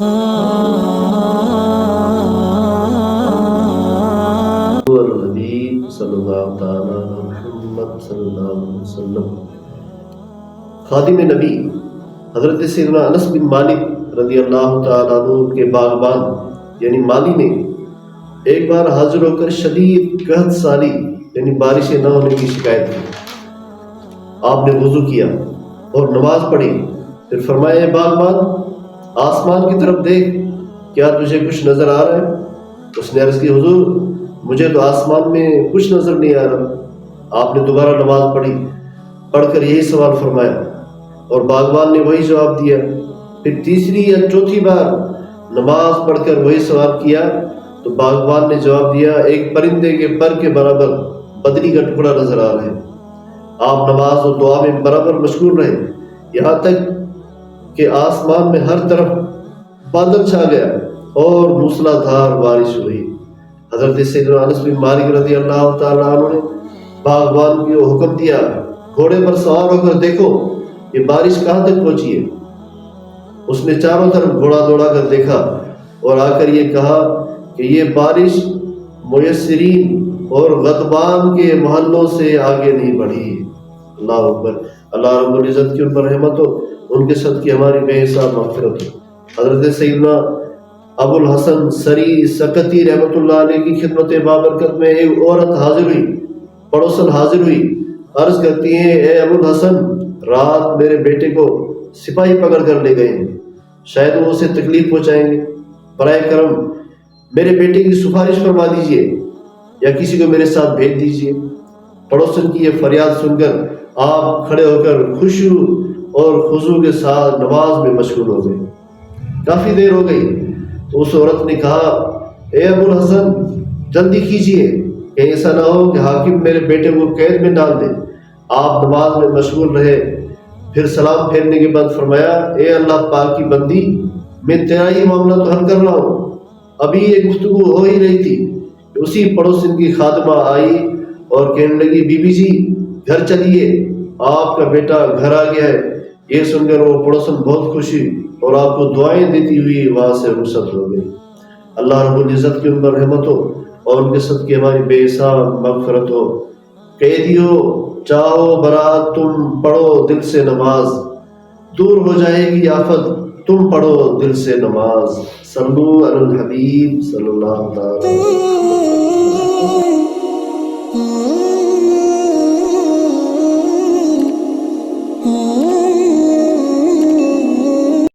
النبی صلی اللہ تعالیٰ محمد صلی اللہ علیہ وسلم۔ خادم نبی حضرت سیدنا انس بن مالک رضی اللہ تعالیٰ عنہ کے باغبان یعنی مالی نے ایک بار حاضر ہو کر شدید قحط سالی یعنی بارشیں نہ ہونے کی شکایت کی۔ آپ نے وضو کیا اور نماز پڑھی، پھر فرمایا اے باغبان آسمان کی طرف دیکھ، کیا تجھے کچھ نظر آ رہا ہے؟ اس نے عرض کی حضور مجھے تو آسمان میں کچھ نظر نہیں آ رہا۔ آپ نے دوبارہ نماز پڑھ کر یہی سوال فرمایا اور باغبان نے وہی جواب دیا۔ پھر تیسری یا چوتھی بار نماز پڑھ کر وہی سوال کیا تو باغبان نے جواب دیا ایک پرندے کے پر کے برابر بدلی کا ٹکڑا نظر آ رہا ہے۔ آپ نماز اور دعا میں برابر مشغول رہے یہاں تک کہ آسمان میں ہر طرف بادل چھا گیا اور موسلا دھار بارش ہوئی۔ حضرت سیدنا انس بن مالک رضی اللہ تعالیٰ عنہ نے باغبان کو حکم دیا گھوڑے پر سوار ہو کر دیکھو یہ بارش کہاں تک پہنچی ہے۔ اس نے چاروں طرف گھوڑا دوڑا کر دیکھا اور آ کر یہ کہا کہ یہ بارش میسرین اور غضبان کے محلوں سے آگے نہیں بڑھی۔ اللہ اکبر۔ اللہ رب العزت کی ان پر رحمت ہو، ان کے صدقے ہماری بے حساب مغفرت ہو۔ حضرت سیدنا ابو الحسن سری سکتی رحمۃ اللہ علیہ کی خدمت بابرکت میں ایک عورت حاضر ہوئی، پڑوسن حاضر ہوئی، عرض کرتی ہیں اے ابو الحسن رات میرے بیٹے کو سپاہی پکڑ کر لے گئے ہیں، شاید وہ اسے تکلیف پہنچائیں گے، برائے کرم میرے بیٹے کی سفارش فرما دیجئے یا کسی کو میرے ساتھ بھیج دیجئے۔ پڑوسن کی یہ فریاد سن کر آپ کھڑے ہو کر خشوع اور خضوع کے ساتھ نماز میں مشغول ہو گئے۔ کافی دیر ہو گئی تو اس عورت نے کہا اے ابو الحسن جلدی کیجئے کہ ایسا نہ ہو کہ حاکم میرے بیٹے کو قید میں ڈال دے۔ آپ نماز میں مشغول رہے، پھر سلام پھیرنے کے بعد فرمایا اے اللہ پاک کی بندی میں تیرا ہی معاملہ تو حل کر رہا ہوں۔ ابھی یہ گفتگو ہو ہی رہی تھی کہ اسی پڑوسن کی خادمہ آئی اور کہنے لگی بی بی جی گھر چلیے آپ کا بیٹا گھر آ گیا ہے۔ یہ سن کر وہ پڑوسن بہت خوشی اور آپ کو دعائیں دیتی ہوئی وہاں سے رخصت ہو گئی۔ اللہ رب العزت کی ان پر رحمت ہو اور ان کے صدقے ہماری بے حساب مغفرت ہو۔ قیدیو چاہو برات تم پڑھو دل سے نماز، دور ہو جائے گی آفت تم پڑھو دل سے نماز۔ صلو علی الحبیب صلی اللہ تعالی